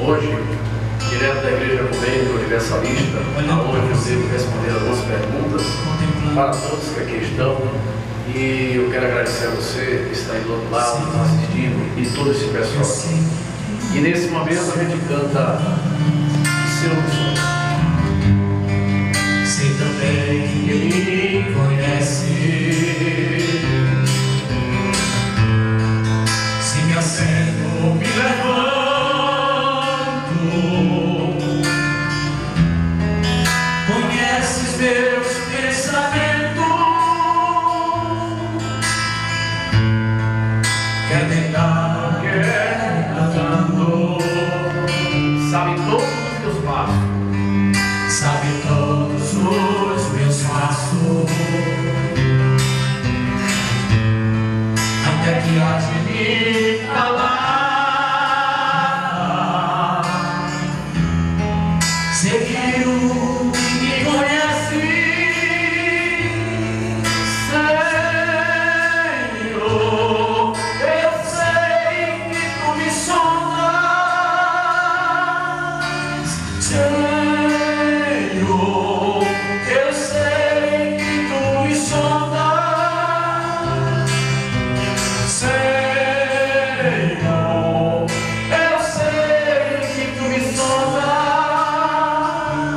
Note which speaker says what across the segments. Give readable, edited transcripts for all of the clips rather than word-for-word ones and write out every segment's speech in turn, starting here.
Speaker 1: Hoje, direto da Igreja Ecumênica Universalista, onde eu devo responder algumas perguntas para todos que aqui estão. E eu quero agradecer a você que está aí do outro lado, assistindo, e todo esse pessoal aqui. E nesse momento a gente canta Seu Sonho.
Speaker 2: Sei também que me conhece, se me acendo, me levanto, conheces meus pensamentos, quer tentar, quer tratando,
Speaker 1: Sabe todos os teus passos,
Speaker 2: sabe todos os meus passos, até que há de me falar, seguir o que me conhece, Senhor, eu sei que tu me sondas, Senhor, eu sei que tu me sondas, Senhor, eu sei que tu me sondas.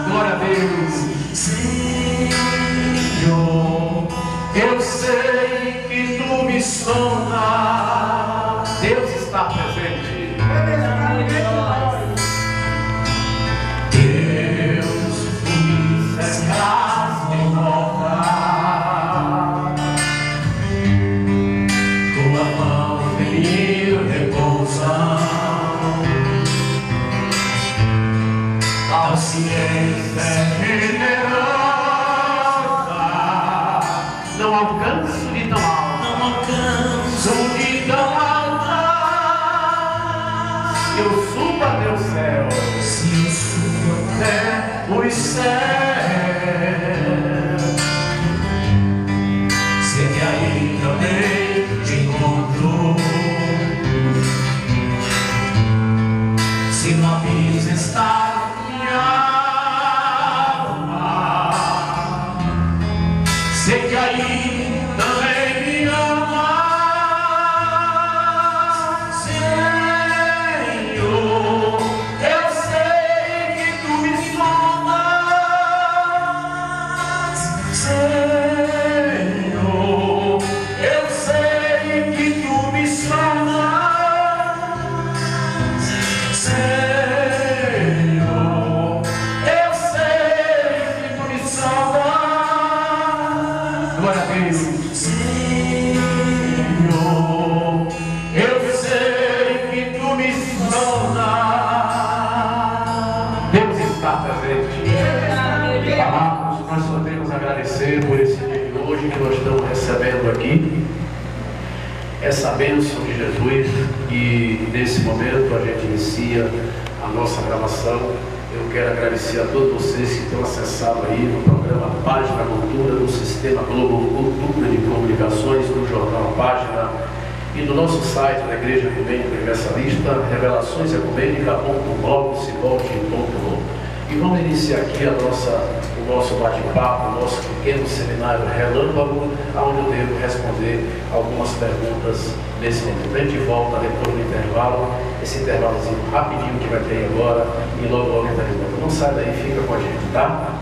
Speaker 1: glória a Deus.
Speaker 2: Senhor, eu sei que tu me sondas.
Speaker 1: Deus está presente.
Speaker 2: Deus, tu me cercaste em volta, tua mão em mim repousa, tal ciência generosa,
Speaker 1: Não alcanço de tão alto,
Speaker 2: não alcanço de tão alta,
Speaker 1: eu subo até o céu.
Speaker 2: se eu subo até os céus, sei que aí também te encontro, se no abismo está minha alma, sei que aí também me ama, Senhor, eu sei que tu me sondas, Senhor, eu sei que tu me sondas, Senhor, eu sei que tu me sondas.
Speaker 1: Glória a Deus.
Speaker 2: Senhor, eu sei que tu me sondas.
Speaker 1: Deus está presente. Amados, nós só temos a agradecer por esse dia de hoje que nós estamos recebendo aqui. Essa bênção de Jesus. E nesse momento a gente inicia a nossa gravação. Eu quero agradecer a todos vocês que estão acessado aí no programa Página Cultura, no Sistema Globo Cultura de Comunicações, no Jornal Página e no nosso site da Igreja Ecumênica Universalista, revelaçõesecumênica.blogspot.com. E vamos iniciar aqui o nosso bate-papo, o nosso pequeno seminário relâmpago, onde eu devo responder algumas perguntas nesse momento. A gente volta depois do intervalo, esse intervalozinho rapidinho que vai ter agora, e logo entra de novo. Não sai daí, fica com a gente, tá?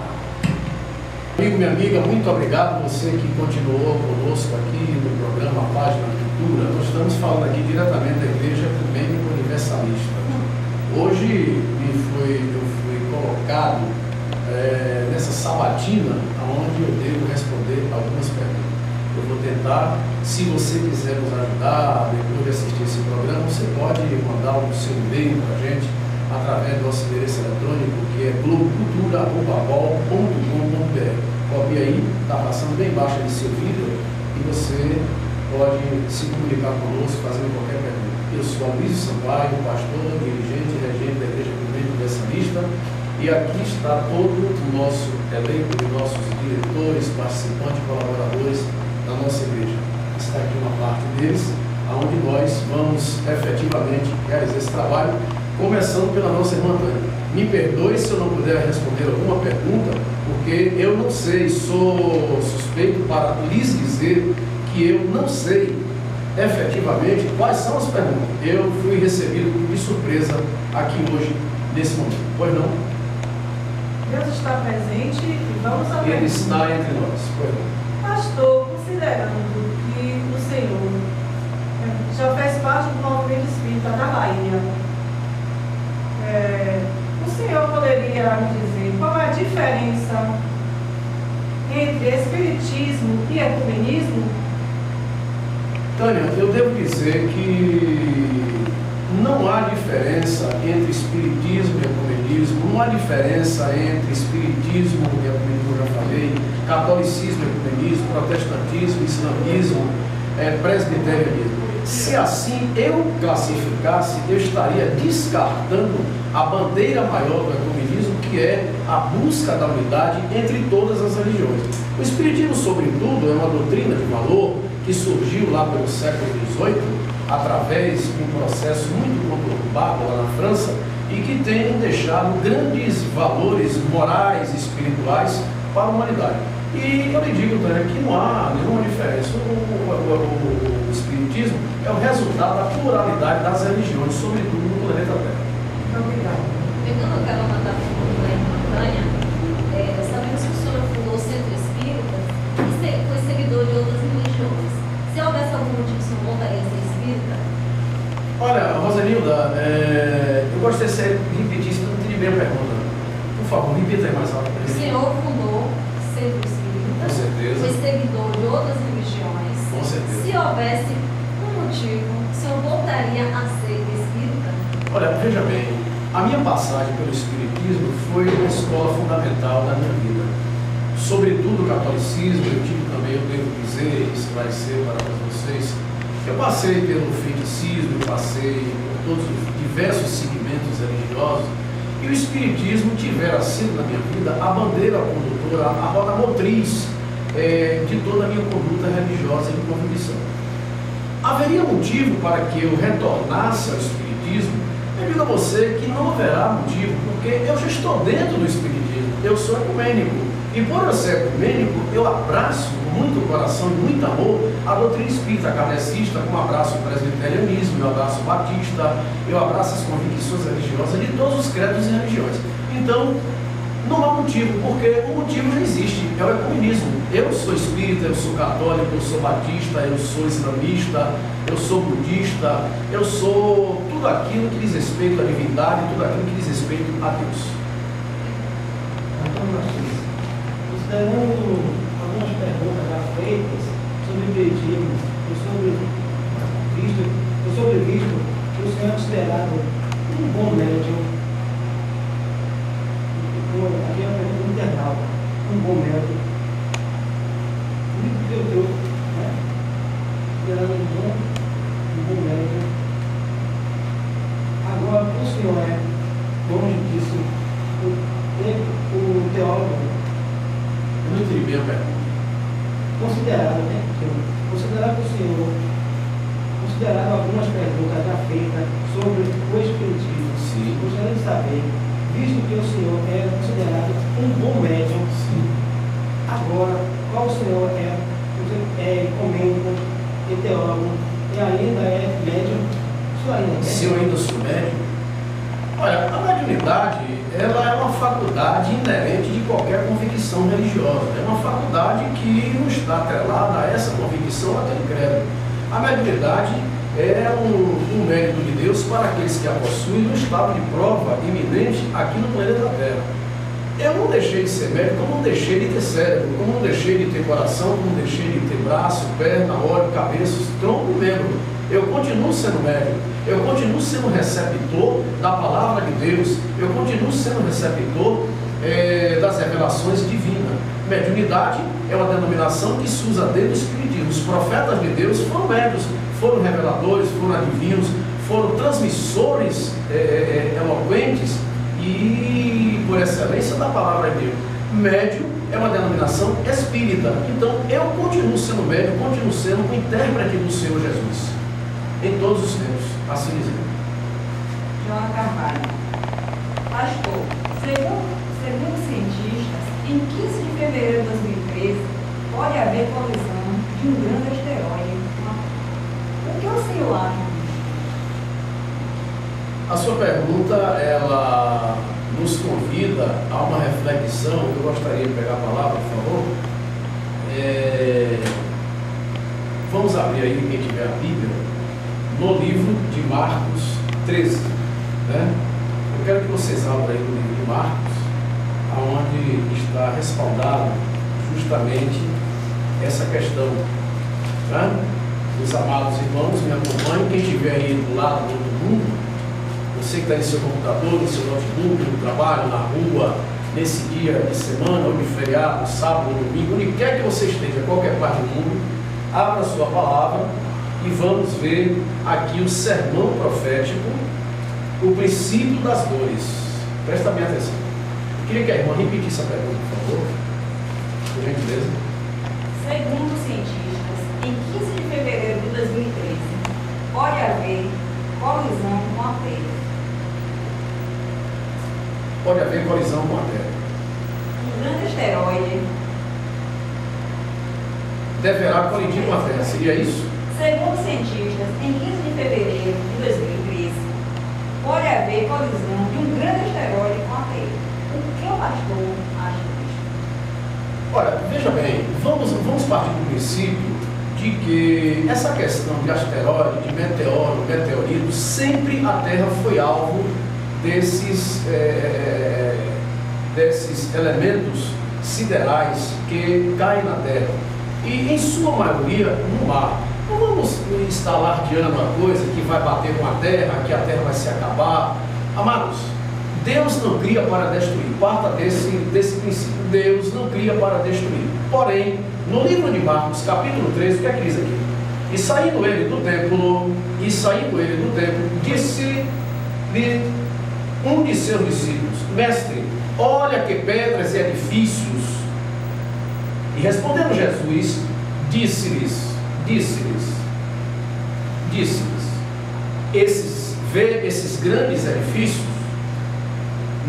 Speaker 1: Amigo, minha amiga, muito obrigado você que continuou conosco aqui no programa Página Cultura. Nós estamos falando aqui diretamente da Igreja Ecumênica Universalista. Hoje eu fui colocado nessa sabatina, onde eu devo responder algumas perguntas. Eu vou tentar, se você quiser nos ajudar, depois de assistir esse programa, você pode mandar o seu e-mail para a gente, através do nosso endereço eletrônico, que é globocultura@bol.com.br. Copia aí, está passando bem embaixo aí seu vídeo, e você pode se comunicar conosco, fazendo qualquer pergunta. Eu sou Aloysio Sampaio, pastor, dirigente e regente da Igreja Ecumênica Universalista, e aqui está todo o nosso elenco de nossos diretores, participantes e colaboradores da nossa igreja. Está aqui uma parte deles, onde nós vamos efetivamente realizar esse trabalho.
Speaker 3: Começando pela nossa irmã Tânia. Me perdoe se eu não puder responder alguma pergunta, porque eu não sei, sou suspeito para lhes dizer que eu não sei efetivamente quais são as perguntas. Eu fui recebido de surpresa aqui hoje, nesse momento. Pois não?
Speaker 4: Deus está presente e vamos à
Speaker 3: Ele
Speaker 4: pergunta.
Speaker 3: está entre nós. Pois não.
Speaker 4: Pastor, considerando que o Senhor já fez parte do movimento espírita da Bahia, o senhor poderia me dizer qual é a diferença entre espiritismo e ecumenismo?
Speaker 3: Tânia, eu devo dizer que não há diferença entre espiritismo e ecumenismo, não há diferença entre espiritismo e ecumenismo, eu já falei, catolicismo e ecumenismo, protestantismo, islamismo, presbiterianismo. Se assim eu classificasse, eu estaria descartando a bandeira maior do ecumenismo, que é a busca da unidade entre todas as religiões. O espiritismo, sobretudo, é uma doutrina de valor que surgiu lá pelo século XVIII, através de um processo muito conturbado lá na França, e que tem deixado grandes valores morais e espirituais para a humanidade. E eu lhe digo, Tânia, que não há nenhuma diferença. O espiritismo é o resultado da pluralidade das religiões, sobretudo no planeta Terra.
Speaker 4: Obrigada.
Speaker 5: Pegando aquela matéria da irmã Tânia, sabemos que o senhor fundou o Centro Espírita e foi seguidor de outras religiões. Se houvesse algum motivo, o senhor voltaria a ser espírita?
Speaker 3: Olha, Rosanilda, eu gostaria de repetir, se não entendi bem a pergunta. Por favor, repita aí mais alto.
Speaker 5: O senhor fundou o Centro Espírita,
Speaker 3: Com certeza.
Speaker 5: foi seguidor de outras religiões.
Speaker 3: Com certeza.
Speaker 5: Se houvesse um motivo, o senhor voltaria a ser espírita?
Speaker 3: Olha, veja bem, a minha passagem pelo espiritismo foi uma escola fundamental da minha vida. Sobretudo o catolicismo, eu tive também, eu devo dizer e esclarecer para vocês, eu passei pelo feiticismo, eu passei por todos os diversos segmentos religiosos, e o espiritismo tivera sido na minha vida a bandeira condutora, a roda motriz de toda a minha conduta religiosa e de convicção. Haveria motivo para que eu retornasse ao espiritismo? Eu digo a você que não haverá motivo, porque eu já estou dentro do espiritismo, eu sou ecumênico. E por eu ser ecumênico, eu abraço com muito coração e muito amor a doutrina espírita kardecista, como abraço o presbiterianismo, eu abraço o batista, eu abraço as convicções religiosas de todos os credos e religiões. Então, não há motivo, porque o motivo já existe, é o ecumenismo. Eu sou espírita, eu sou católico, eu sou batista, eu sou islamista, eu sou budista, eu sou tudo aquilo que diz respeito à divindade, tudo aquilo que diz respeito a Deus.
Speaker 6: Considerando algumas perguntas já feitas sobre Ibiritismo e sobre Cristo, o senhor é considerado um bom médium. Aqui é uma pergunta internal, um bom médium. Muito Deus, né? Considerado um bom médium. Agora, o senhor é, longe disso, o teólogo.
Speaker 3: Eu não entendi bem a pergunta.
Speaker 6: Considerado que o senhor, considerado algumas perguntas já feitas sobre o espiritismo,
Speaker 3: Sim.
Speaker 6: gostaria de saber, visto que o senhor é considerado um bom médium,
Speaker 3: Sim.
Speaker 6: agora, qual o senhor é ecumênico e teólogo e ainda é médium? O senhor ainda é
Speaker 3: Se eu ainda sou médium, olha, a mediunidade, ela é uma faculdade inerente de qualquer convicção religiosa. É uma faculdade que não está atrelada a essa convicção, aquele credo. A mediunidade é um mérito de Deus para aqueles que a possuem no estado de prova iminente aqui no planeta Terra. Eu não deixei de ser médico, como não deixei de ter cérebro, como não deixei de ter coração, como não deixei de ter braço, perna, olho, cabeça, tronco e membro. Eu continuo sendo médico, eu continuo sendo receptor da palavra de Deus, eu continuo sendo receptor das revelações divinas. Mediunidade é uma denominação que se usa dentro do espiritismo. Os profetas de Deus foram médios, foram reveladores, foram adivinhos, foram transmissores eloquentes e, por excelência, da palavra de Deus. Médium é uma denominação espírita. Então, eu continuo sendo médium, continuo sendo um intérprete do Senhor Jesus, em todos os tempos, assim dizendo.
Speaker 4: João Carvalho. Pastor, segundo cientistas, em 15 de fevereiro de 2013, pode haver colisão de um grande asteroide. O que o senhor acha disso?
Speaker 3: A sua pergunta, ela nos convida a uma reflexão. Eu gostaria de pegar a palavra, por favor. Vamos abrir aí, quem tiver a Bíblia, no livro de Marcos 13. Né? Eu quero que vocês abram aí no livro de Marcos, onde está respaldado justamente essa questão. Né? Meus amados irmãos, me acompanhem. Quem estiver aí do lado do outro mundo, você que está em seu computador, no seu notebook, no trabalho, na rua, nesse dia de semana, ou de feriado, sábado ou domingo, onde quer que você esteja, qualquer parte do mundo, abra a sua palavra e vamos ver aqui o sermão profético, o princípio das dores. Presta bem atenção. Eu queria que a irmã repetisse a pergunta, por favor. Por gentileza.
Speaker 4: Segundo cientistas, em 15 de fevereiro de 2013, pode haver colisão com a Terra.
Speaker 3: Pode haver colisão com a Terra.
Speaker 4: Um grande asteroide.
Speaker 3: Deverá colidir com a Terra, seria isso?
Speaker 4: Segundo cientistas, em 15 de fevereiro de 2013, pode haver colisão de um grande asteroide com a Terra. O que o pastor acha disso?
Speaker 3: Olha, veja bem, vamos partir do princípio de que essa questão de asteroide, de meteoro, meteorito, sempre a Terra foi alvo desses elementos siderais que caem na Terra. E em sua maioria no mar. Não vamos estar alardeando uma coisa que vai bater com a Terra, que a Terra vai se acabar. Amados, Deus não cria para destruir. Parta desse princípio. Deus não cria para destruir. Porém, no livro de Marcos, capítulo 13, o que é que diz aqui? E saindo ele do templo, disse-lhe um de seus discípulos: Mestre, olha que pedras e edifícios. E respondendo Jesus, disse-lhes, esses grandes edifícios,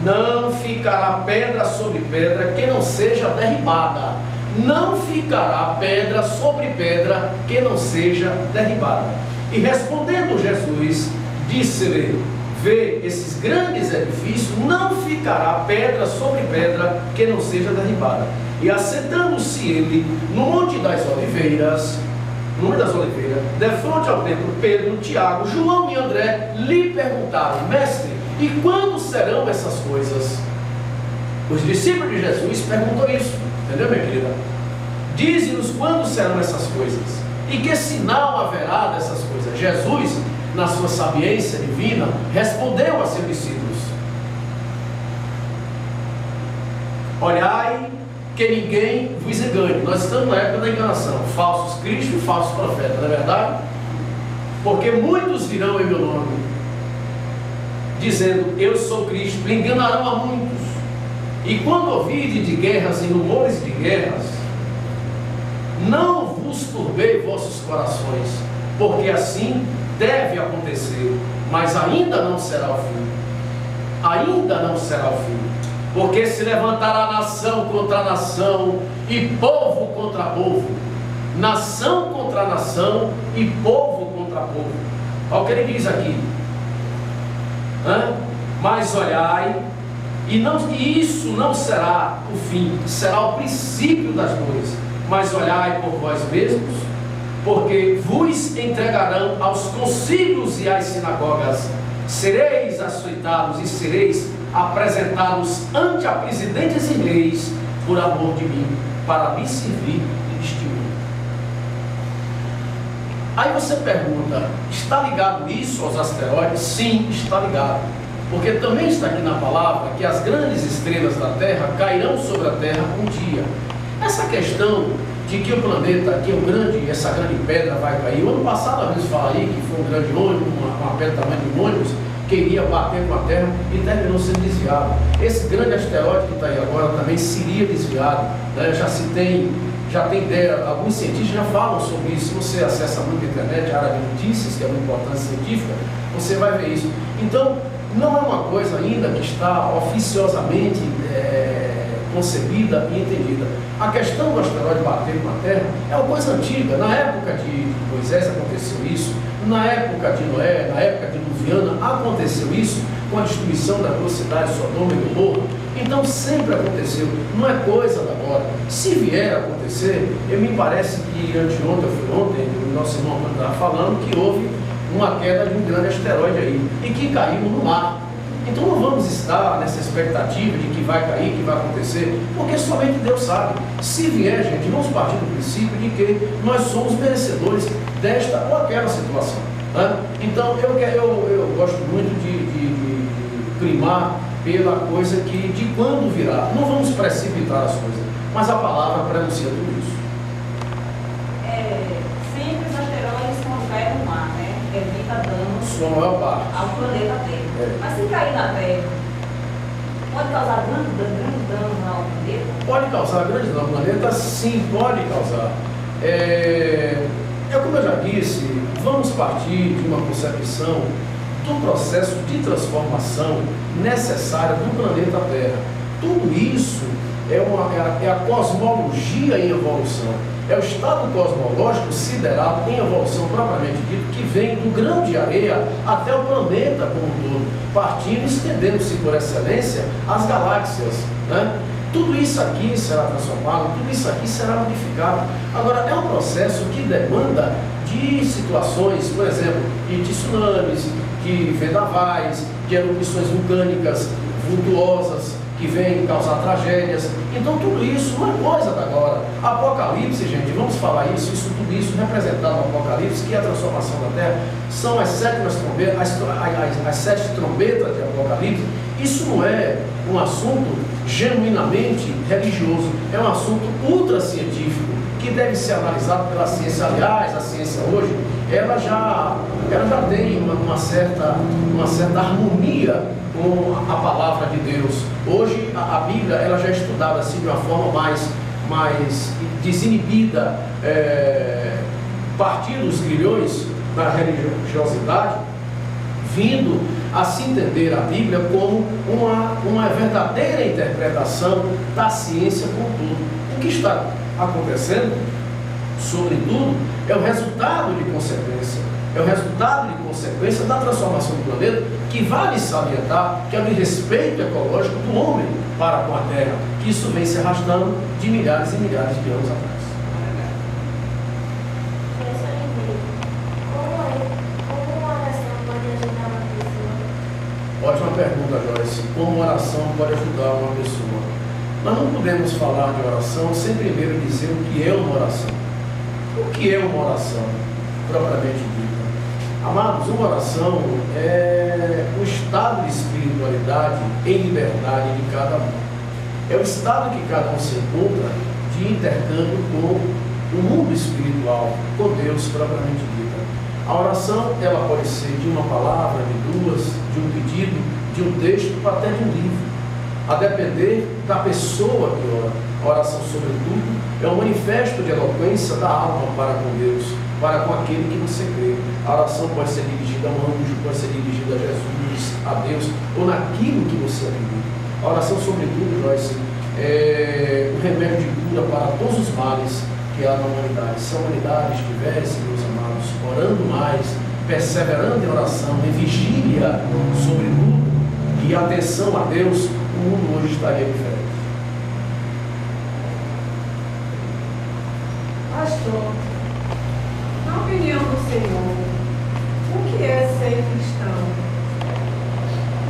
Speaker 3: não ficará pedra sobre pedra que não seja derribada. Não ficará pedra sobre pedra que não seja derribada. E respondendo Jesus, disse-lhe: vê esses grandes edifícios, não ficará pedra sobre pedra que não seja derribada. E assentando-se ele no Monte das Oliveiras, defronte ao templo, Pedro, Tiago, João e André lhe perguntaram: Mestre, e quando serão essas coisas? Os discípulos de Jesus perguntam isso, entendeu, minha querida? Dize-nos quando serão essas coisas e que sinal haverá dessas coisas. Jesus, na sua sabiência divina, respondeu a seus discípulos: olhai que ninguém vos engane. Nós estamos na época da enganação, falsos cristos e falsos profetas, não é verdade? Porque muitos virão em meu nome, dizendo eu sou Cristo, enganarão a muitos. E quando ouvirdes de guerras e rumores de guerras, não vos turbei vossos corações, porque assim deve acontecer, mas ainda não será o fim. Ainda não será o fim. Porque se levantará nação contra nação e povo contra povo, nação contra nação e povo contra povo. Olha o que ele diz aqui. Mas olhai, e isso não será o fim, será o princípio das dores. Mas olhai por vós mesmos, porque vos entregarão aos concílios e às sinagogas, sereis açoitados e sereis apresentados ante a presidentes e reis por amor de mim, para me servir de testemunho. Aí você pergunta: está ligado isso aos asteroides? Sim, está ligado, porque também está aqui na palavra que as grandes estrelas da Terra cairão sobre a Terra um dia. Essa questão de que o planeta, que essa grande pedra vai cair, o ano passado a gente fala aí que foi um grande ônibus, uma pedra tamanho de um ônibus, que iria bater com a Terra e terminou sendo desviado. Esse grande asteroide que está aí agora também seria desviado, né? Já tem ideia, alguns cientistas já falam sobre isso. Se você acessa muito a internet, a área de notícias, que é uma importância científica, você vai ver isso. Então, não é uma coisa ainda que está oficiosamente concebida e entendida. A questão do asteroide bater com a Terra é uma coisa antiga. Na época de Moisés aconteceu isso, na época de Noé, na época de Luviana, aconteceu isso com a destruição das duas cidades, Sodoma e Gomorra. Então sempre aconteceu, não é coisa da agora. Se vier a acontecer, me parece que anteontem ou foi ontem, o nosso irmão estava falando que houve uma queda de um grande asteroide aí e que caiu no mar. Então não vamos estar nessa expectativa de que vai cair, que vai acontecer, porque somente Deus sabe. Se vier, gente, vamos partir do princípio de que nós somos merecedores desta ou aquela situação, né? Então eu gosto muito de primar pela coisa que de quando virá. Não vamos precipitar as coisas, mas a palavra prenuncia tudo isso.
Speaker 4: Sempre os asteroides confere no mar, né? Evita danos
Speaker 3: Sua maior parte.
Speaker 4: ao planeta Terra. Mas se cair na Terra, pode causar grande dano ao planeta?
Speaker 3: Pode causar grande dano ao planeta? Sim, pode causar. Como eu já disse, vamos partir de uma concepção do processo de transformação necessária do planeta Terra. Tudo isso é a cosmologia em evolução. É o estado cosmológico siderado em evolução propriamente dito, que vem do grão de areia até o planeta como um todo, partindo e estendendo-se por excelência as galáxias, né? Tudo isso aqui será transformado, tudo isso aqui será modificado. Agora, é um processo que demanda de situações, por exemplo, de tsunamis, de vendavais, de erupções vulcânicas vultuosas, que vêm causar tragédias. Então tudo isso não é coisa da agora. Apocalipse, gente, vamos falar isso tudo isso representado no Apocalipse, que é a transformação da Terra, são as sete trombetas de Apocalipse. Isso não é um assunto genuinamente religioso, é um assunto ultracientífico, que deve ser analisado pela ciência. Aliás, a ciência hoje, ela já tem uma certa harmonia com a palavra de Deus. Hoje a Bíblia ela já é estudada assim de uma forma mais desinibida, partindo dos grilhões da religiosidade, vindo a se entender a Bíblia como uma verdadeira interpretação da ciência como tudo. O que está acontecendo, sobretudo, é o resultado de consequência. É o resultado de consequência da transformação do planeta, que vale salientar que é o respeito ecológico do homem para com a Terra, que isso vem se arrastando de milhares e milhares de anos atrás.
Speaker 5: Como a oração pode ajudar uma pessoa?
Speaker 3: Ótima pergunta, Joyce. Como oração pode ajudar uma pessoa? Nós não podemos falar de oração sem primeiro dizer o que é uma oração. O que é uma oração, propriamente dita? Amados, uma oração é o estado de espiritualidade em liberdade de cada um. É o estado que cada um se encontra de intercâmbio com o mundo espiritual, com Deus propriamente dita. A oração, ela pode ser de uma palavra, de duas, de um pedido, de um texto, até de um livro. A depender da pessoa que ora. A oração, sobretudo, é um manifesto de eloquência da alma para com Deus, para com aquele que você crê. A oração pode ser dirigida a um anjo, pode ser dirigida a Jesus, a Deus, ou naquilo que você acredita. A oração, sobretudo, Joyce, é um remédio de cura para todos os males que há na humanidade. Se a humanidade estivesse, meus amados, orando mais, perseverando em oração, em vigília, sobretudo, e atenção a Deus, o mundo hoje estaria diferente.
Speaker 4: Pastor, na opinião do Senhor, o que é ser cristão?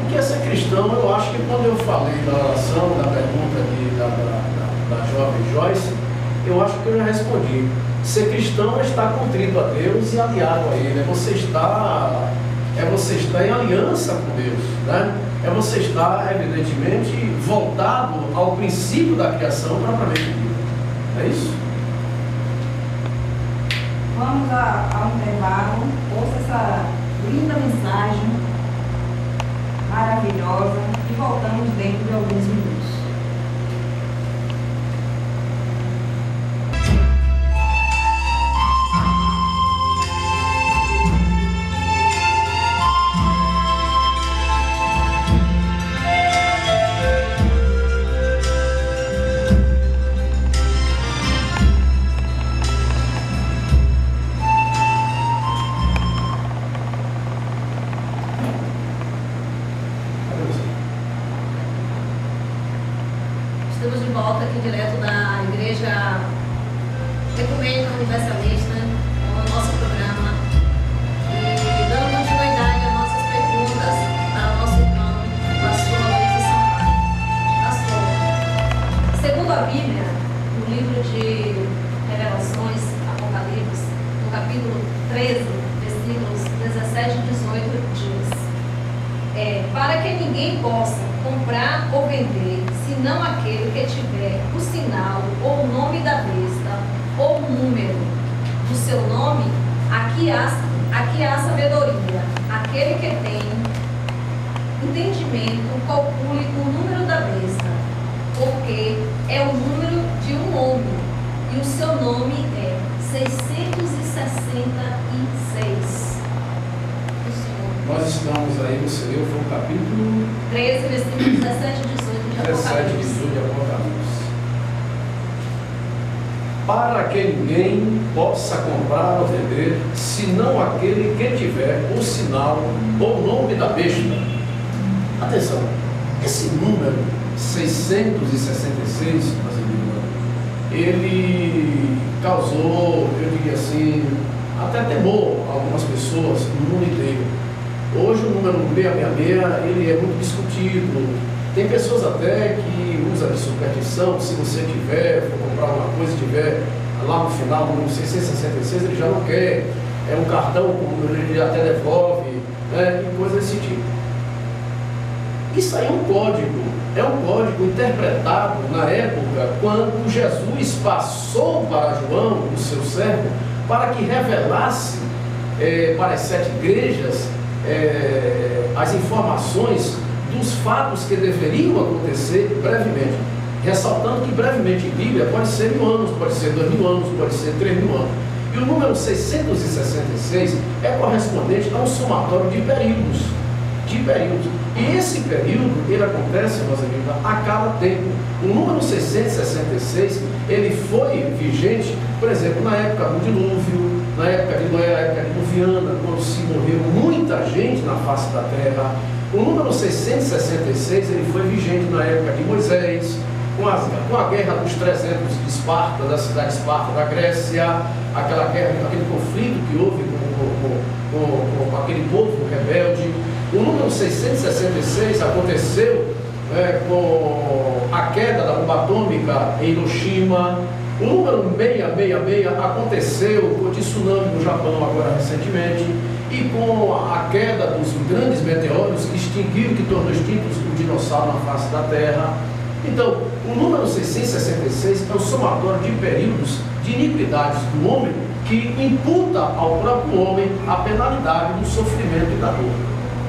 Speaker 3: O que é ser cristão? Eu acho que quando eu falei da oração, da pergunta da jovem Joyce, eu acho que eu já respondi. Ser cristão é estar contrito a Deus e aliado a Ele. É você estar em aliança com Deus, né? É você estar, evidentemente, voltado ao princípio da criação propriamente dita. É isso?
Speaker 4: Vamos ao intervalo, ouça essa linda mensagem maravilhosa e voltamos dentro de alguns minutos.
Speaker 5: Estamos de volta aqui direto da Igreja Ecumênica Universalista, com o nosso programa. E dando continuidade às nossas perguntas para o nosso irmão, pastor Luiz Sampaio. Pastor, segundo a Bíblia, no livro de Revelações, Apocalipse, no capítulo 13, versículos 17 e 18, diz: para que ninguém possa comprar ou vender, senão aquele que tiver o sinal ou o nome da besta ou o número do seu nome, aqui há sabedoria. Aquele que tem entendimento, calcule o número da besta, porque é o número de um homem, e o seu nome é 666.
Speaker 3: Nós estamos aí no Senhor, foi o capítulo
Speaker 5: 13, versículos 17 e 18 de
Speaker 3: 17 e 18 de Apocalipse. Para que ninguém possa comprar ou vender, senão aquele que tiver o sinal ou o nome da besta. Atenção, esse número 666, ele causou, eu diria assim, até temor a algumas pessoas no mundo inteiro. Hoje o número 666, ele é muito discutido. Tem pessoas até que usam de superstição, se você for comprar uma coisa e tiver lá no final, o número 666, ele já não quer. É um cartão com o número, ele até devolve, né, e coisas desse tipo. Isso aí é um código interpretado na época quando Jesus passou para João, o seu servo, para que revelasse para as 7 igrejas as informações dos fatos que deveriam acontecer brevemente, ressaltando que brevemente em Bíblia pode ser 1000 anos, pode ser 2000 anos, pode ser 3000 anos. E o número 666 é correspondente a um somatório de períodos. E esse período, ele acontece, meus amigos, a cada tempo. O número 666, ele foi vigente, por exemplo, na época do dilúvio, na época diluviana, quando se morreu muita gente na face da terra. O número 666, ele foi vigente na época de Moisés, com a guerra dos 300 de Esparta, da cidade de Esparta, da Grécia, aquela guerra, aquele conflito que houve com aquele povo rebelde. O número 666 aconteceu com a queda da bomba atômica em Hiroshima. O número 666 aconteceu com o tsunami no Japão agora recentemente, e com a queda dos grandes meteoros que extinguiram, que tornou extintos o dinossauro na face da Terra. Então, o número 666 é o somatório de períodos de iniquidades do homem que imputa ao próprio homem a penalidade do sofrimento e da dor.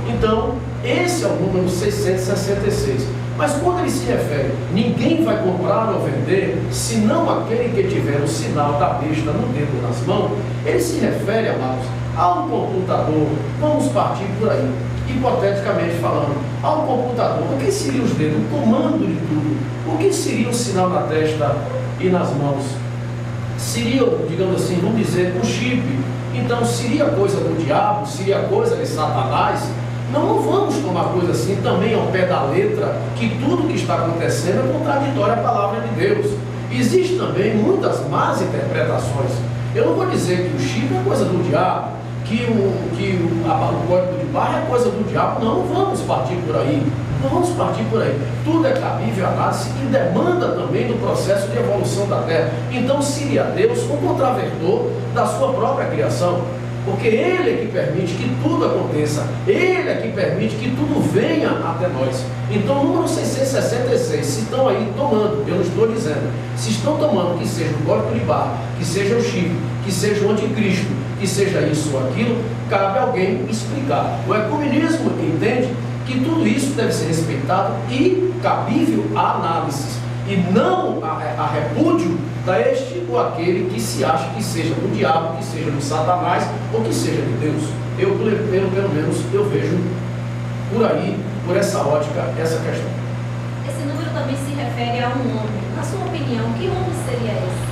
Speaker 3: Então, esse é o número 666. Mas quando ele se refere, ninguém vai comprar ou vender, senão aquele que tiver o sinal da besta no dedo nas mãos, ele se refere, amados, a um computador. Vamos partir por aí, hipoteticamente falando, a um computador. O que seria os dedos? O comando de tudo. O que seria o sinal na testa e nas mãos? Seria, digamos assim, vamos dizer, um chip. Então, seria coisa do diabo? Seria coisa de Satanás? Não vamos tomar coisa assim também ao pé da letra, que tudo que está acontecendo é contraditório à palavra de Deus. Existem também muitas más interpretações. Eu não vou dizer que o chip é coisa do diabo, que o código de barra é coisa do diabo. Não vamos partir por aí. Não vamos partir por aí. Tudo é cabível à análise e demanda também do processo de evolução da Terra. Então seria Deus o contraventor da sua própria criação. Porque Ele é que permite que tudo aconteça, Ele é que permite que tudo venha até nós. Então, o número 666, se estão aí tomando, eu não estou dizendo, se estão tomando, que seja o código de barra, que seja o chip, que seja o anticristo, que seja isso ou aquilo, cabe alguém explicar. O ecumenismo entende que tudo isso deve ser respeitado e cabível a análises, e não a repúdio deste ou aquele que se acha que seja do diabo, que seja do Satanás ou que seja de Deus. Eu, pelo menos, eu vejo por aí, por essa ótica, essa questão.
Speaker 5: Esse número também se refere a um homem. Na sua opinião, que homem seria esse?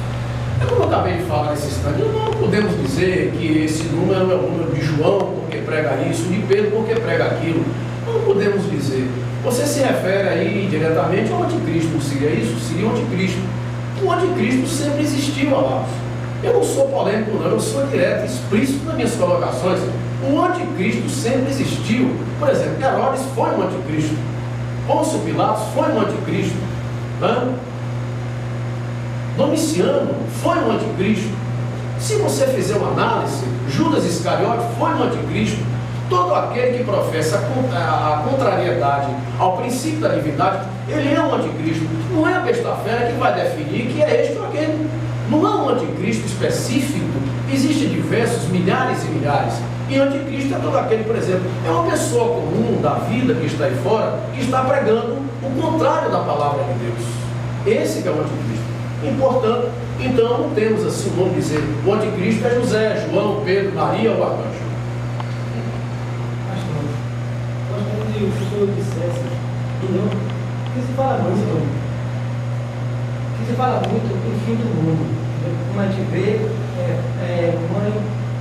Speaker 3: Como eu acabei de falar nesse instante, não podemos dizer que esse número é o número de João porque prega isso, de Pedro porque prega aquilo. Não podemos dizer. Você se refere aí diretamente ao anticristo, seria isso? Seria o anticristo. O anticristo sempre existiu, amados. Eu não sou polêmico, não, eu sou direto, explícito nas minhas colocações. O anticristo sempre existiu. Por exemplo, Herodes foi um anticristo. Pôncio Pilatos foi um anticristo. Domiciano foi um anticristo. Se você fizer uma análise, Judas Iscariote foi um anticristo. Todo aquele que professa a contrariedade ao princípio da divindade, ele é um anticristo. Não é a besta-fera que vai definir que é este ou aquele. Não há um anticristo específico. Existem diversos, milhares e milhares. E anticristo é todo aquele, por exemplo, é uma pessoa comum da vida que está aí fora, que está pregando o contrário da palavra de Deus. Esse que é o anticristo. E, portanto, então não temos assim o nome de dizer, o anticristo é José, João, Pedro, Maria ou Arcanjo.
Speaker 6: Gostaria que o senhor dissesse, entendeu? Que se fala muito do fim do mundo. Entendeu? Como a gente vê, mãe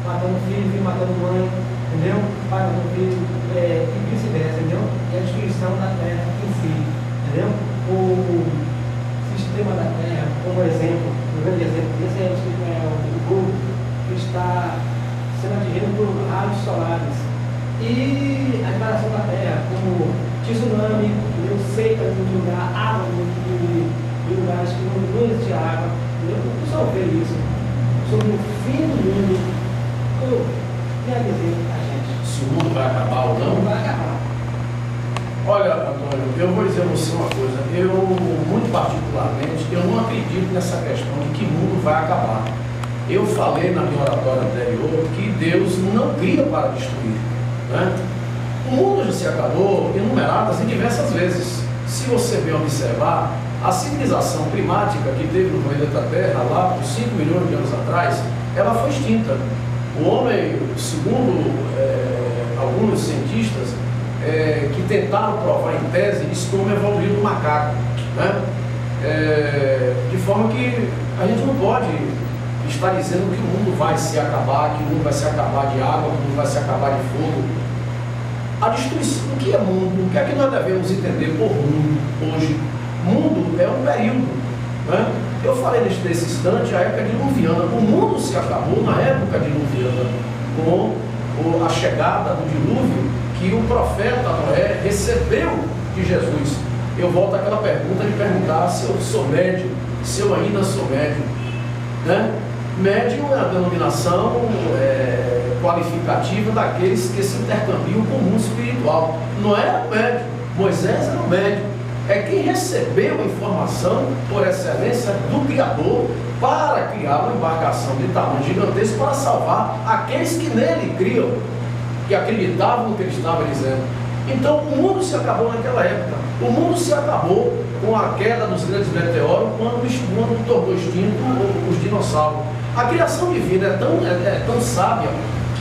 Speaker 6: matando filho matando mãe, entendeu? Pai matando filho, e vice-versa, entendeu? E a destruição da terra em si, entendeu? O sistema da terra, como exemplo, um grande exemplo desse é o globo que está sendo atingido por raios solares. E a separação da terra, como tsunami, entendeu? Seca de lugar, água de lugares que não existe água, entendeu? O pessoal vê isso sobre o fim do mundo. Eu quero dizer a gente:
Speaker 3: se o mundo vai acabar ou não?
Speaker 6: Vai acabar.
Speaker 3: Olha, Antônio, eu vou dizer a você uma coisa. Eu, muito particularmente, eu não acredito nessa questão de que o mundo vai acabar. Eu falei na minha oratória anterior que Deus não cria para destruir, né? O mundo já se acabou enumeradas e diversas vezes. Se você bem observar, a civilização primática que teve no planeta Terra lá por 5 milhões de anos atrás, ela foi extinta. O homem, segundo alguns cientistas, que tentaram provar em tese, isso como evoluiu do macaco, né? De forma que a gente não pode estar dizendo que o mundo vai se acabar, que o mundo vai se acabar de água, que o mundo vai se acabar de fogo. A destruição, o que é mundo? O que é que nós devemos entender por mundo hoje? Mundo é um período, né? Eu falei nesse instante a época diluviana. O mundo se acabou na época diluviana, com a chegada do dilúvio que o profeta Noé recebeu de Jesus. Eu volto àquela pergunta de perguntar se eu sou médium, se eu ainda sou médium, né? Médium é a denominação qualificativa daqueles que se intercambiam com o mundo espiritual. Não era o médium, Moisés era o médium. É quem recebeu a informação por excelência do Criador para criar uma embarcação de tamanho gigantesco para salvar aqueles que nele criam, que acreditavam no que ele estava dizendo. Então o mundo se acabou naquela época. O mundo se acabou com a queda dos grandes meteoros, quando tornou extinto os dinossauros. A criação divina é tão sábia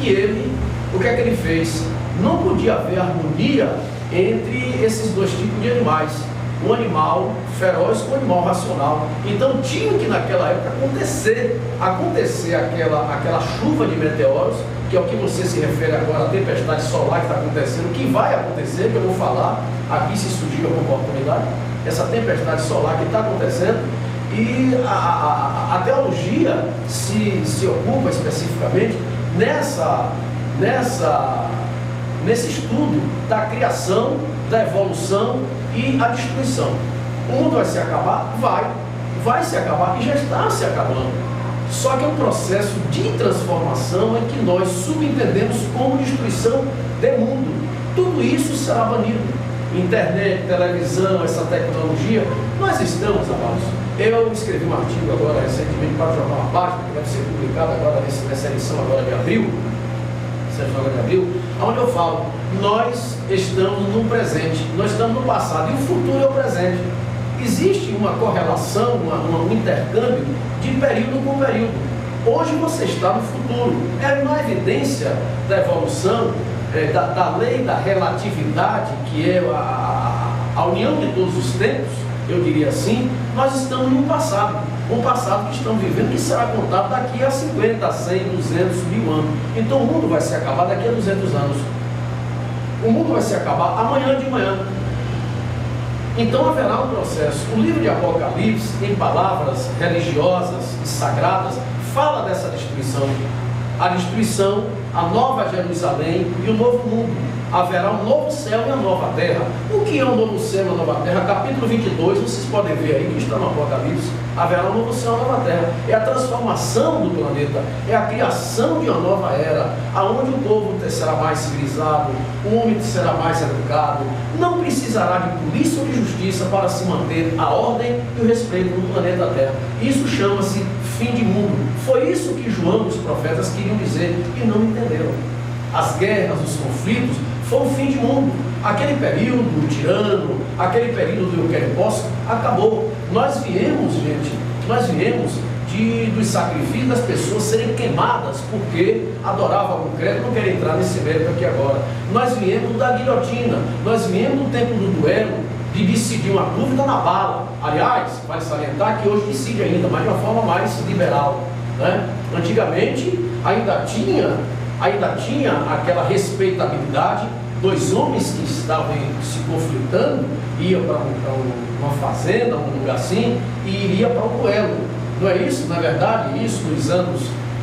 Speaker 3: que ele, o que é que ele fez? Não podia haver harmonia entre esses dois tipos de animais, o animal feroz com o animal racional. Então tinha que naquela época acontecer aquela chuva de meteoros, que é o que você se refere agora, a tempestade solar que está acontecendo, que vai acontecer, que eu vou falar aqui se surgir alguma oportunidade, essa tempestade solar que está acontecendo. E a teologia se ocupa especificamente nesse estudo da criação, da evolução e a destruição. O mundo vai se acabar? Vai se acabar e já está se acabando. Só que é um processo de transformação em que nós subentendemos como destruição do mundo. Tudo isso será banido. Internet, televisão, essa tecnologia, nós estamos, amados. Eu escrevi um artigo agora recentemente para o Jornal A Página, que deve ser publicado agora nessa edição agora de abril, onde eu falo, nós estamos no presente, nós estamos no passado e o futuro é o presente. Existe uma correlação, um intercâmbio de período com período. Hoje você está no futuro. É uma evidência da evolução, da lei da relatividade, que é a união de todos os tempos, eu diria assim. Nós estamos no passado, um passado que estamos vivendo, que será contado daqui a 50, 100, 200, 1000 anos. Então o mundo vai se acabar daqui a 200 anos. O mundo vai se acabar amanhã de manhã. Então haverá um processo. O livro de Apocalipse, em palavras religiosas e sagradas, fala dessa destruição. A destruição, a nova Jerusalém e o novo mundo. Haverá um novo céu e uma nova terra. O que é um novo céu e uma nova terra? Capítulo 22, vocês podem ver aí, que está no Apocalipse. Haverá um novo céu e uma nova terra. É a transformação do planeta, é a criação de uma nova era, aonde o povo será mais civilizado, o homem será mais educado, não precisará de polícia ou de justiça para se manter a ordem e o respeito no planeta Terra. Isso chama-se fim de mundo. Foi isso que João e os profetas queriam dizer e não entenderam. As guerras, os conflitos, foi o fim de mundo. Aquele período tirano, aquele período do eu quero e posso, acabou. Nós viemos, gente, dos sacrifícios das pessoas serem queimadas porque adoravam algum credo. Não quero entrar nesse mérito aqui agora. Nós viemos da guilhotina, nós viemos do tempo do duelo, de decidir uma dúvida na bala. Aliás, vale salientar que hoje decide ainda, mas de uma forma mais liberal, né? Antigamente ainda tinha aquela respeitabilidade. Dois homens que estavam se conflitando iam para uma fazenda, um lugar assim, e iria para um duelo. Não é isso? Na verdade, isso nos anos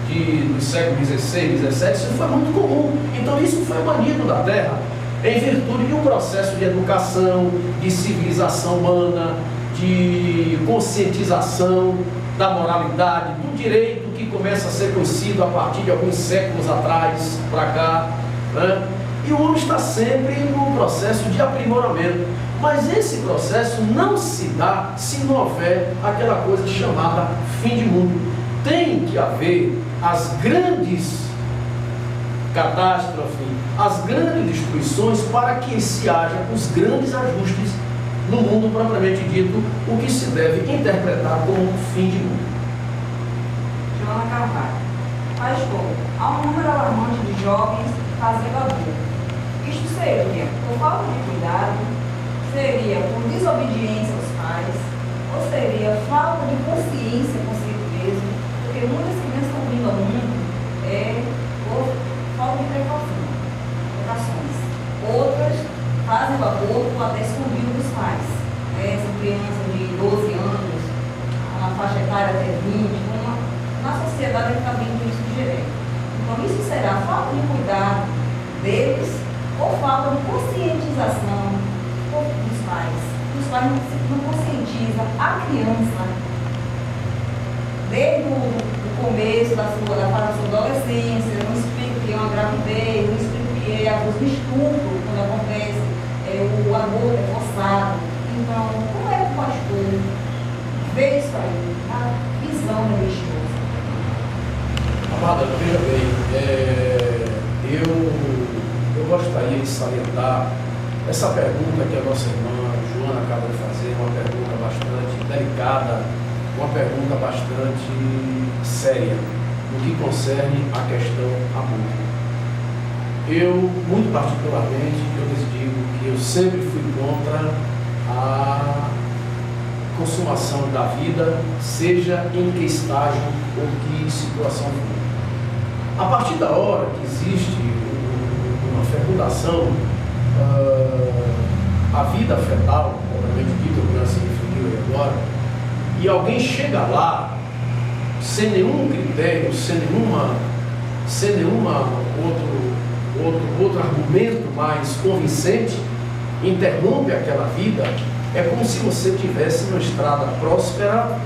Speaker 3: do século XVI, XVII, isso foi muito comum. Então isso foi banido da terra, em virtude de um processo de educação, de civilização humana, de conscientização da moralidade, do direito que começa a ser conhecido a partir de alguns séculos atrás para cá, né? E o homem está sempre num processo de aprimoramento. Mas esse processo não se dá se não houver aquela coisa chamada fim de mundo. Tem que haver as grandes catástrofes, as grandes destruições, para que se haja os grandes ajustes no mundo propriamente dito, o que se deve interpretar como fim de mundo.
Speaker 4: Joana Carvalho. Pastor, há um número alarmante de jovens fazendo aborto. Isto seria por falta de cuidado, seria por desobediência aos pais, ou seria falta de consciência consigo mesmo, porque muitas crianças estão vindo ao mundo por falta de precauções. Outras fazem o aborto até escondido dos pais. São crianças de 12 anos, na faixa etária até 20, na sociedade está vindo isso direto. Então isso será falta de cuidado deles ou falta de conscientização dos pais. Os pais não conscientizam a criança desde o começo da sua adolescência, não explica o que é uma gravidez, não explica o que é abuso de estupro quando acontece, o aborto é forçado. Então, como é que o pastor vê isso aí, a visão religiosa?
Speaker 3: Amada, veja bem, eu gostaria de salientar essa pergunta que a nossa irmã Joana acaba de fazer, uma pergunta bastante delicada, uma pergunta bastante séria, no que concerne a questão amor. Eu, muito particularmente, eu lhes digo que eu sempre fui contra a consumação da vida, seja em que estágio ou que situação for. A partir da hora que existe uma fecundação, a vida fetal, obviamente dito, como se referiu aí agora, e alguém chega lá sem nenhum critério, sem nenhuma outro argumento mais convincente, interrompe aquela vida. É como se você tivesse uma estrada próspera,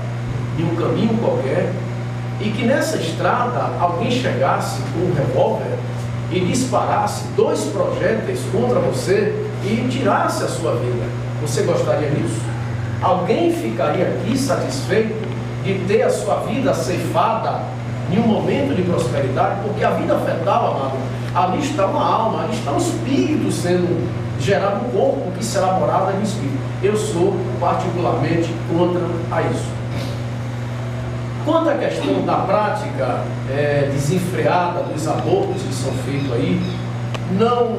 Speaker 3: de um caminho qualquer, e que nessa estrada alguém chegasse com um revólver e disparasse 2 projéteis contra você e tirasse a sua vida. Você gostaria disso? Alguém ficaria aqui satisfeito de ter a sua vida ceifada em um momento de prosperidade? Porque a vida fetal, amado, ali está uma alma, ali está um espírito sendo gerado no corpo, que será morada no espírito. Eu sou particularmente contra a isso. Quanto à questão da prática desenfreada dos abortos que são feitos aí, não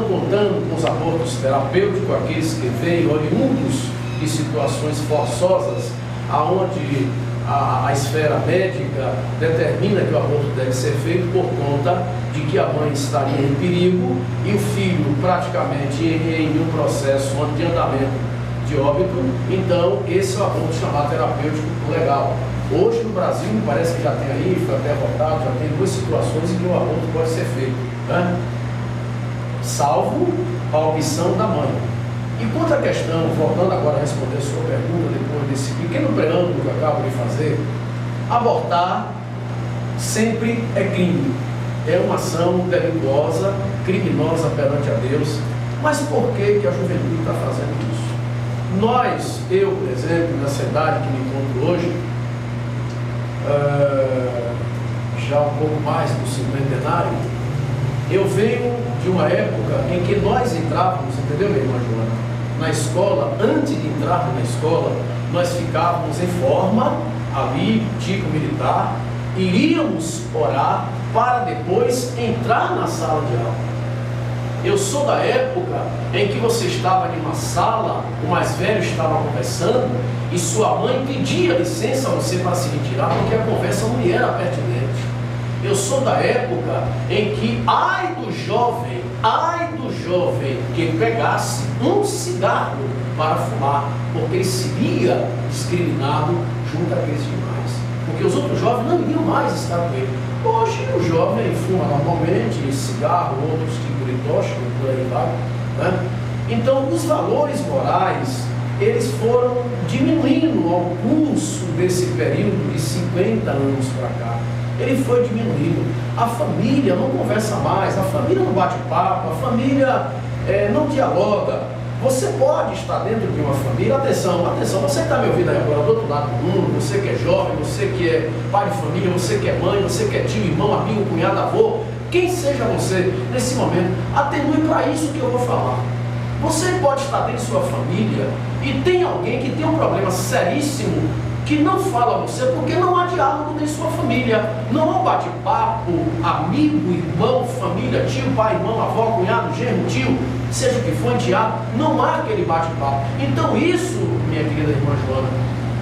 Speaker 3: contando com os abortos terapêuticos, aqueles que vêm oriundos de situações forçosas, aonde a esfera médica determina que o aborto deve ser feito por conta de que a mãe estaria em perigo e o filho praticamente em um processo de andamento de óbito. Então, esse é o aborto chamado terapêutico legal. Hoje no Brasil, parece que já tem aí, foi até votado, já tem 2 situações em que o aborto pode ser feito, né? Salvo a opção da mãe. E quanto à questão, voltando agora a responder a sua pergunta, depois desse pequeno preâmbulo que eu acabo de fazer, abortar sempre é crime. É uma ação delituosa, criminosa perante a Deus. Mas por que a juventude está fazendo isso? Nós, eu, por exemplo, nessa idade que me encontro hoje, já um pouco mais do cinquentenário, eu venho de uma época em que nós entrávamos, entendeu, minha irmã Joana? Na escola, antes de entrar na escola, nós ficávamos em forma, ali, tipo militar, iríamos orar para depois entrar na sala de aula. Eu sou da época em que você estava em uma sala, o mais velho estava conversando e sua mãe pedia licença a você para se retirar porque a conversa não lhe era pertinente. Eu sou da época em que, ai do jovem que pegasse um cigarro para fumar, porque ele seria discriminado junto àqueles demais, porque os outros jovens não iriam mais estar com ele. Hoje o jovem fuma normalmente cigarro, outros tipos de tóxico, por aí vai, né? Então os valores morais, eles foram diminuindo ao curso desse período de 50 anos para cá. Ele foi diminuindo. A família não conversa mais, a família não bate papo, a família não dialoga. Você pode estar dentro de uma família, atenção, você que está me ouvindo aí agora do outro lado do mundo, você que é jovem, você que é pai de família, você que é mãe, você que é tio, irmão, amigo, cunhado, avô, quem seja você nesse momento, atenue para isso que eu vou falar. Você pode estar dentro de sua família e tem alguém que tem um problema seríssimo que não fala a você porque não há diálogo dentro de sua família, não há bate-papo, amigo, irmão, família, tio, pai, irmão, avó, cunhado, genro, tio, seja o que for, enteado, não há aquele bate-papo. Então isso, minha querida irmã Joana,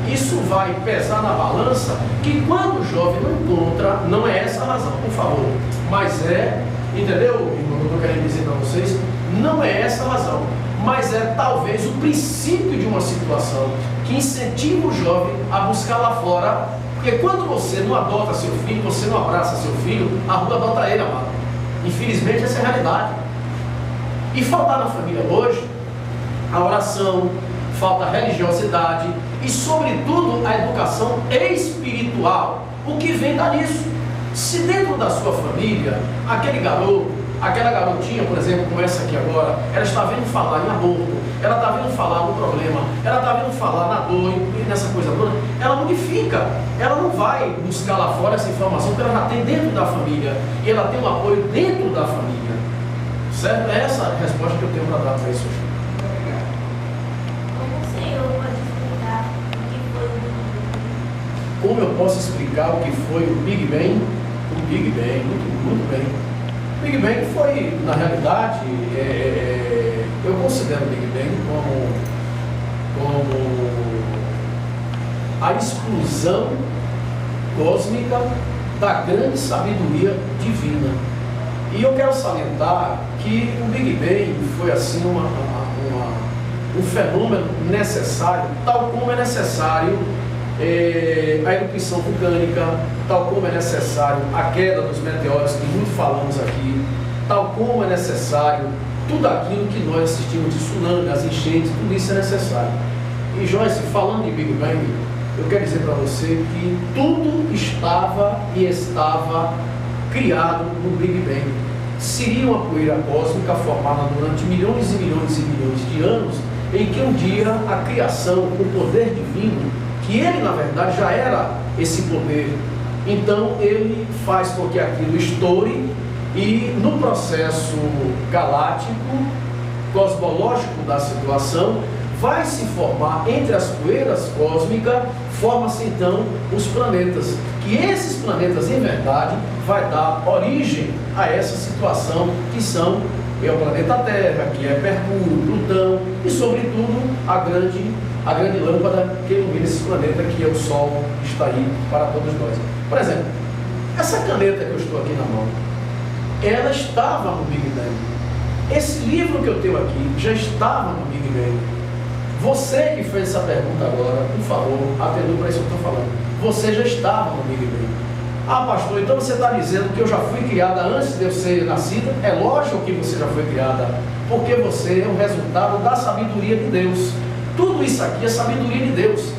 Speaker 3: isso vai pesar na balança que quando o jovem não encontra, não é essa a razão, por favor, mas entendeu, irmão, que eu estou querendo dizer para vocês, não é essa a razão, mas é talvez o princípio de uma situação que incentiva o jovem a buscar lá fora, porque quando você não adota seu filho, você não abraça seu filho, a rua adota ele, amado. Infelizmente essa é a realidade. E faltar na família hoje, a oração, falta a religiosidade e sobretudo a educação espiritual. O que vem disso? Se dentro da sua família, aquele garoto, aquela garotinha, por exemplo, como essa aqui agora, ela está vendo falar em aborto, ela está vendo falar no problema, ela está vendo falar na dor e nessa coisa toda, ela modifica, ela não vai buscar lá fora essa informação que ela já tem dentro da família, e ela tem um apoio dentro da família, certo? É essa a resposta que eu tenho para dar para isso.
Speaker 5: Como o senhor pode explicar o que foi o Big Bang?
Speaker 3: Como eu posso explicar o que foi o Big Bang? O Big Bang, muito bem. O Big Bang foi, na realidade, eu considero o Big Bang como a explosão cósmica da grande sabedoria divina. E eu quero salientar que o Big Bang foi assim um fenômeno necessário, tal como é necessário a erupção vulcânica, tal como é necessário a queda dos meteoros, que muito falamos aqui, tal como é necessário tudo aquilo que nós assistimos de tsunami, as enchentes, tudo isso é necessário. E Joyce, falando de Big Bang, eu quero dizer para você que tudo estava e estava criado no Big Bang. Seria uma poeira cósmica formada durante milhões e milhões e milhões de anos, em que um dia a criação, o poder divino, que ele na verdade já era esse poder, então ele faz com que aquilo estoure e no processo galáctico, cosmológico da situação, vai se formar entre as poeiras cósmicas, forma-se então os planetas, que esses planetas em verdade vai dar origem a essa situação que são o planeta Terra, que é Mercúrio, Plutão e sobretudo a grande a grande lâmpada que ilumina esse planeta, que é o Sol, que está aí para todos nós. Por exemplo, essa caneta que eu estou aqui na mão, ela estava no Big Bang. Esse livro que eu tenho aqui já estava no Big Bang. Você que fez essa pergunta agora, por favor, atendeu para isso que eu estou falando. Você já estava no Big Bang. Ah, pastor, então você está dizendo que eu já fui criada antes de eu ser nascida? É lógico que você já foi criada, porque você é o resultado da sabedoria de Deus. Tudo isso aqui é sabedoria de Deus.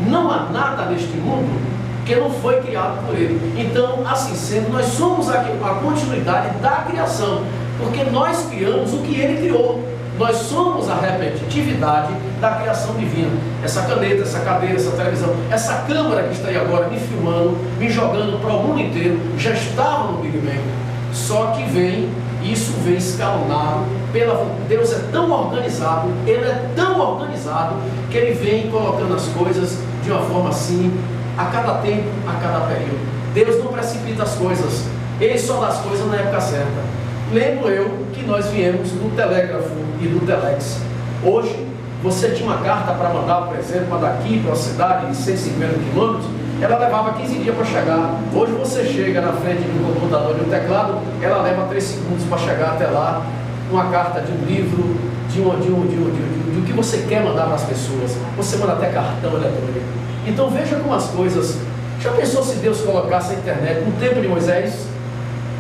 Speaker 3: Não há nada neste mundo que não foi criado por Ele. Então, assim sendo, nós somos a continuidade da criação, porque nós criamos o que Ele criou. Nós somos a repetitividade da criação divina. Essa caneta, essa cadeira, essa televisão, essa câmera que está aí agora me filmando, me jogando para o mundo inteiro, já estava no Big Bang. Só que isso vem escalonado Deus é tão organizado, Ele é tão organizado, que Ele vem colocando as coisas de uma forma assim, a cada tempo, a cada período. Deus não precipita as coisas, Ele só dá as coisas na época certa. Lembro eu que nós viemos do telégrafo e do telex. Hoje, você tinha uma carta para mandar, por exemplo, para daqui para uma cidade de 150 quilômetros, ela levava 15 dias para chegar. Hoje você chega na frente de um computador e um teclado, ela leva 3 segundos para chegar até lá. Uma carta de um livro, de o que você quer mandar para as pessoas. Você manda até cartão eletrônico. Então veja como as coisas. Já pensou se Deus colocasse a internet no tempo de Moisés?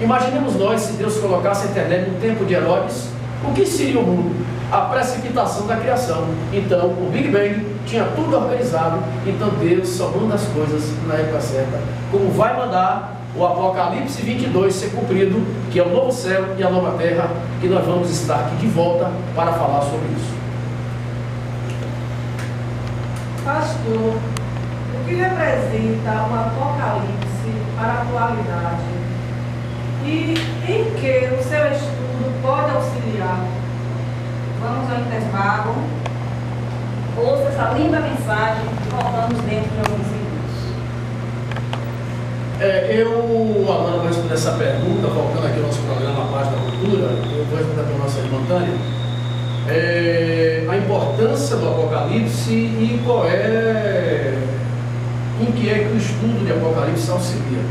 Speaker 3: Imaginemos nós se Deus colocasse a internet no tempo de Herodes. O que seria o mundo? A precipitação da criação. Então o Big Bang tinha tudo organizado. Então Deus só manda as coisas na época certa, como vai mandar o Apocalipse 22 ser cumprido, que é o novo céu e a nova terra, que nós vamos estar aqui de volta para falar sobre isso.
Speaker 4: Pastor, o que representa o Apocalipse para a atualidade? E em que o seu estudo pode auxiliar? Vamos ao intervalo. Ouça essa linda mensagem e voltamos dentro de alguns minutos.
Speaker 3: Alana, vou responder essa pergunta, voltando aqui ao nosso programa, a Página da Cultura. Eu vou responder para a nossa irmã Tânia. A importância do Apocalipse e em que é que o estudo de Apocalipse auxilia.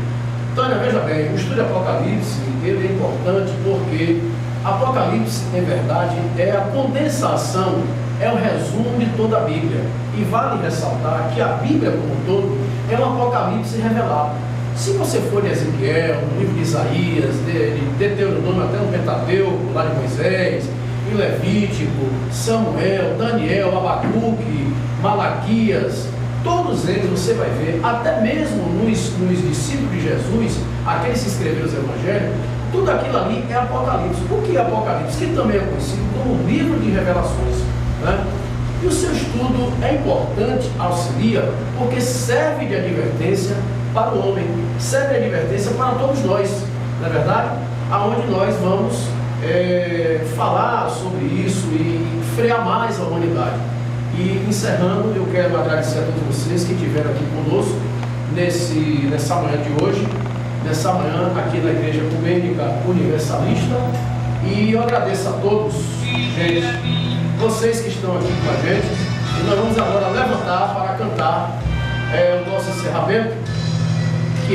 Speaker 3: Tânia, veja bem, o estudo de Apocalipse ele é importante porque Apocalipse, em verdade, é a condensação, é o resumo de toda a Bíblia. E vale ressaltar que a Bíblia como um todo é um Apocalipse revelado. Se você for em Ezequiel, no livro de Isaías, de Deuteronômio até no Pentateuco, lá de Moisés, em Levítico, Samuel, Daniel, Abacuque, Malaquias, todos eles você vai ver, até mesmo nos discípulos de Jesus, aqueles que escreveram os evangelhos, tudo aquilo ali é Apocalipse. O que é Apocalipse? Que também é conhecido como livro de revelações, né? E o seu estudo é importante, auxilia, porque serve de advertência para o homem, serve de advertência para todos nós, não é verdade? Aonde nós vamos falar sobre isso e frear mais a humanidade. E encerrando, eu quero agradecer a todos vocês que estiveram aqui conosco nessa manhã de hoje, nessa manhã aqui na Igreja Ecumênica Universalista. E eu agradeço a todos, gente, vocês que estão aqui com a gente. E nós vamos agora levantar para cantar o nosso encerramento, a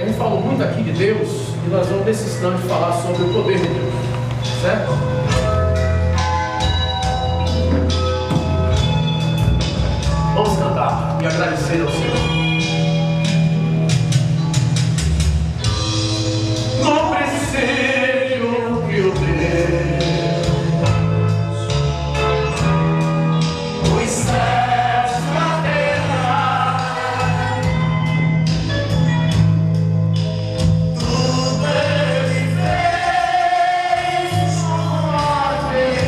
Speaker 3: gente falou muito aqui de Deus, e nós vamos nesse instante falar sobre o poder de Deus, certo? Vamos cantar e agradecer ao Senhor. Não preciso que o Deus os céus na terra, tudo Ele fez uma vez.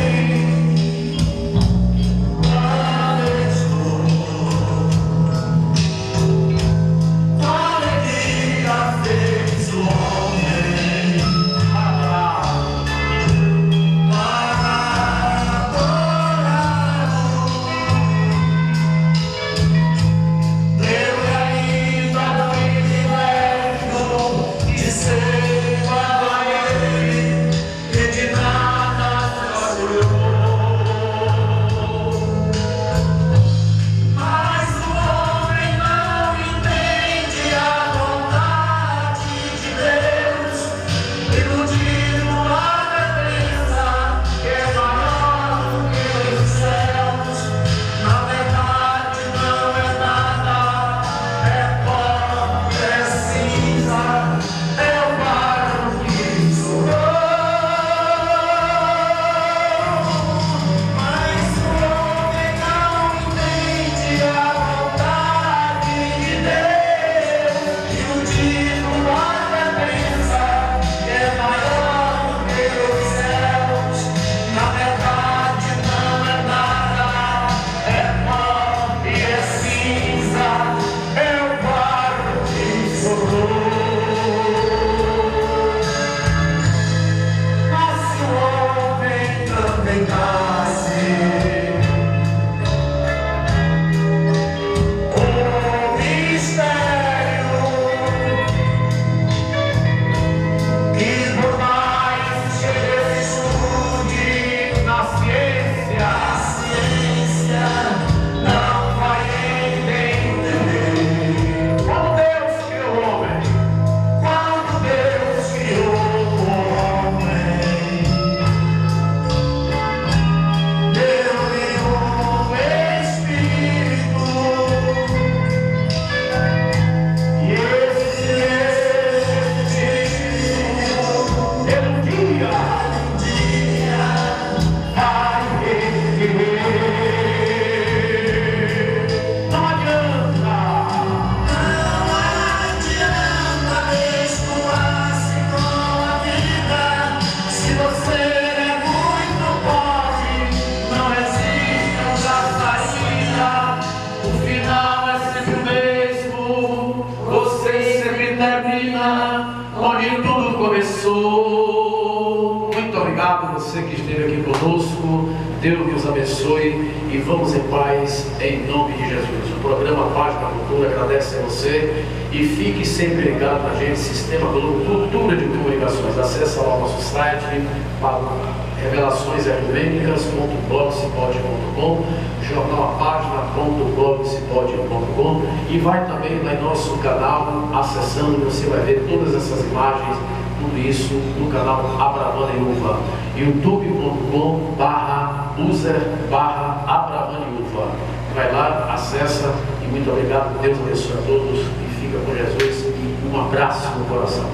Speaker 1: Deus nos abençoe e vamos em paz em nome de Jesus. O programa Página Cultura agradece a você e fique sempre ligado na gente, Sistema Globo Cultura de Comunicações. Acesse lá o nosso site, revelaçõesecumênicas.blogspot.com, jornalapágina.blogspot.com, e vai também lá em nosso canal, acessando, você vai ver todas essas imagens, tudo isso no canal Abravaneuva, youtube.com/user/Abravaneuva. Vai lá, acessa e muito obrigado. Deus abençoe a todos e fica com Jesus e um abraço no coração.